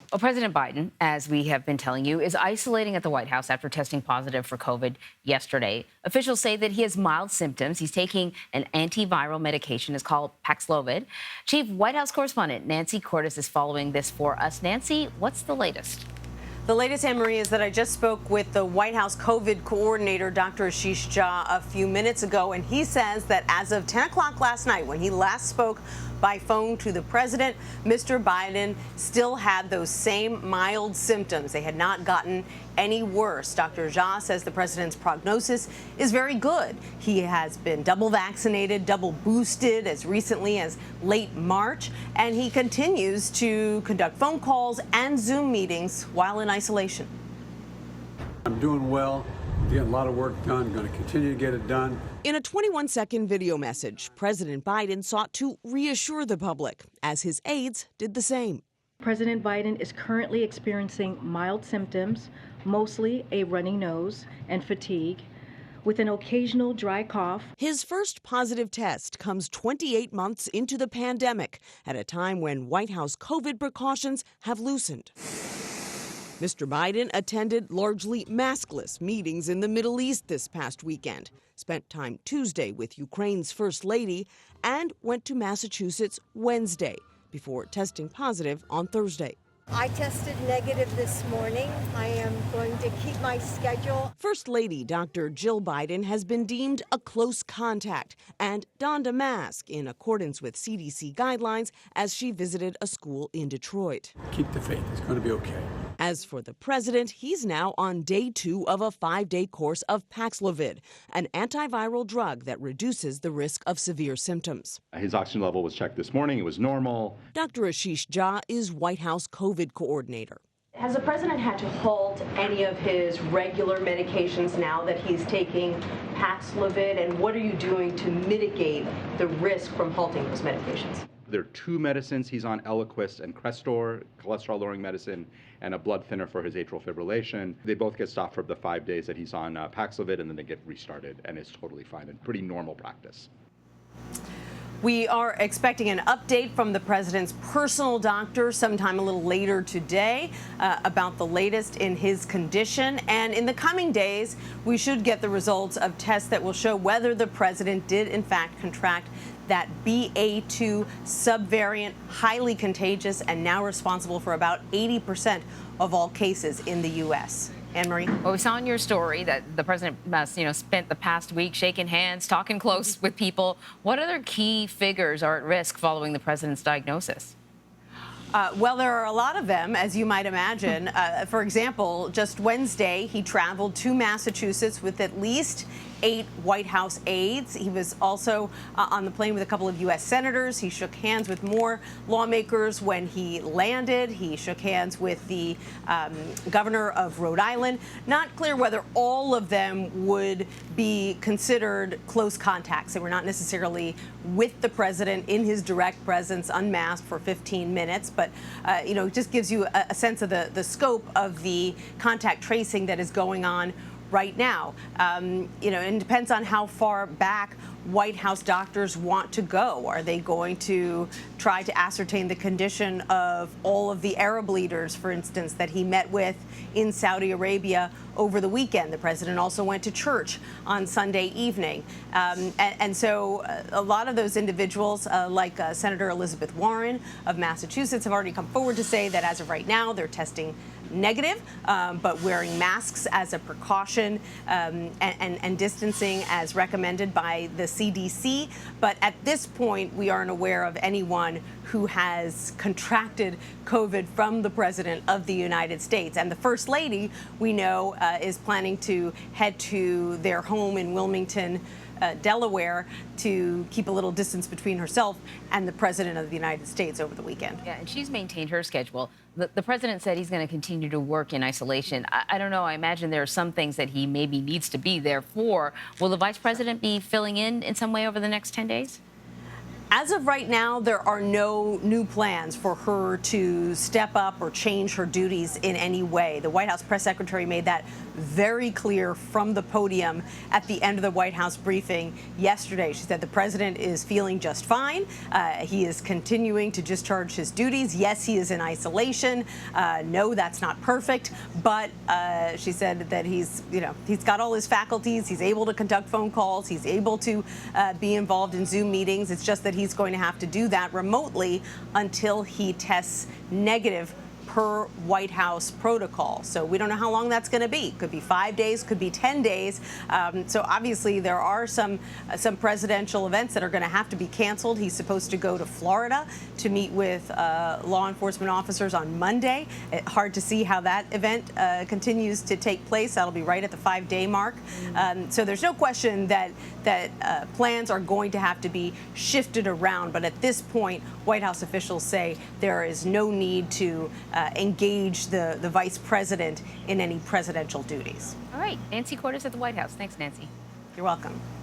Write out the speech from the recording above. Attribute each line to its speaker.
Speaker 1: Well, President Biden, as we have been telling you, is isolating at the White House after testing positive for COVID yesterday. Officials say that he has mild symptoms. He's taking an antiviral medication. It's called Paxlovid. Chief White House correspondent Nancy Cordes is following this for us. Nancy, what's the latest?
Speaker 2: The latest, Anne-Marie, is that I just spoke with the White House COVID coordinator, Dr. Ashish Jha, a few minutes ago, and he says that as of 10 o'clock last night, when he last spoke by phone to the president, Mr. Biden still had those same mild symptoms. They had not gotten any worse. Dr. Jha says the president's prognosis is very good. He has been double vaccinated, double boosted as recently as late March, and he continues to conduct phone calls and Zoom meetings while in isolation.
Speaker 3: I'm doing well. Getting a lot of work done. Going to continue to get it done.
Speaker 2: In a 21-second video message, President Biden sought to reassure the public, as his aides did the same.
Speaker 4: President Biden is currently experiencing mild symptoms, mostly a runny nose and fatigue, with an occasional dry cough.
Speaker 2: His first positive test comes 28 months into the pandemic, at a time when White House COVID precautions have loosened. Mr. Biden attended largely maskless meetings in the Middle East this past weekend, spent time Tuesday with Ukraine's First Lady, and went to Massachusetts Wednesday before testing positive on Thursday.
Speaker 5: I tested negative this morning. I am going to keep my schedule.
Speaker 2: First Lady Dr. Jill Biden has been deemed a close contact and donned a mask in accordance with CDC guidelines as she visited a school in Detroit.
Speaker 3: Keep the faith. It's going to be okay.
Speaker 2: As for the president, he's now on day 2 of a 5-day course of Paxlovid, an antiviral drug that reduces the risk of severe symptoms.
Speaker 6: His oxygen level was checked this morning. It was normal.
Speaker 2: Dr. Ashish Jha is White House COVID coordinator.
Speaker 7: Has the president had to halt any of his regular medications now that he's taking Paxlovid? And what are you doing to mitigate the risk from halting those medications?
Speaker 6: There are 2 medicines he's on, Eliquis and Crestor, cholesterol-lowering medicine, and a blood thinner for his atrial fibrillation. They both get stopped for the 5 days that he's on Paxlovid, and then they get restarted, and it's totally fine and pretty normal practice.
Speaker 2: We are expecting an update from the president's personal doctor sometime a little later today about the latest in his condition. And in the coming days, we should get the results of tests that will show whether the president did, in fact, contract that BA2 subvariant, highly contagious and now responsible for about 80% of all cases in the U.S. Anne-Marie?
Speaker 1: Well, we saw in your story that the president must, spent the past week shaking hands, talking close with people. What other key figures are at risk following the president's diagnosis?
Speaker 2: Well, there are a lot of them, as you might imagine. For example, just Wednesday, he traveled to Massachusetts with at least 8 White House aides. He was also on the plane with a couple of U.S. senators. He shook hands with more lawmakers when he landed. He shook hands with the governor of Rhode Island. Not clear whether all of them would be considered close contacts. They were not necessarily with the president in his direct presence, unmasked for 15 minutes. But, it just gives you a sense of the scope of the contact tracing that is going on right now. And it depends on how far back White House doctors want to go. Are they going to try to ascertain the condition of all of the Arab leaders, for instance, that he met with in Saudi Arabia over the weekend? The president also went to church on Sunday evening. And so a lot of those individuals, like Senator Elizabeth Warren of Massachusetts, have already come forward to say that as of right now, they're testing negative, but wearing masks as a precaution and distancing as recommended by the CDC. But at this point, we aren't aware of anyone who has contracted COVID from the President of the United States. And the First Lady, we know, is planning to head to their home in Wilmington, Delaware, to keep a little distance between herself and the President of the United States over the weekend.
Speaker 1: Yeah, and she's maintained her schedule. The president said he's going to continue to work in isolation. I don't know. I imagine there are some things that he maybe needs to be there for. Will the vice president be filling in some way over the next 10 days?
Speaker 2: As of right now, there are no new plans for her to step up or change her duties in any way. The White House press secretary made that very clear from the podium at the end of the White House briefing yesterday. She said the president is feeling just fine. He is continuing to discharge his duties. Yes, he is in isolation. No, that's not perfect. But she said that he's got all his faculties. He's able to conduct phone calls. He's able to be involved in Zoom meetings. It's just that he's going to have to do that remotely until he tests negative per White House protocol. So we don't know how long that's going to be. Could be 5 days, could be 10 days. So obviously there are some presidential events that are going to have to be canceled. He's supposed to go to Florida to meet with law enforcement officers on Monday. Hard to see how that event continues to take place. That'll be right at the 5-day mark. So there's no question that plans are going to have to be shifted around. But at this point, White House officials say there is no need to engage the vice president in any presidential duties.
Speaker 1: All right, Nancy Cordes at the White House. Thanks, Nancy.
Speaker 2: You're welcome.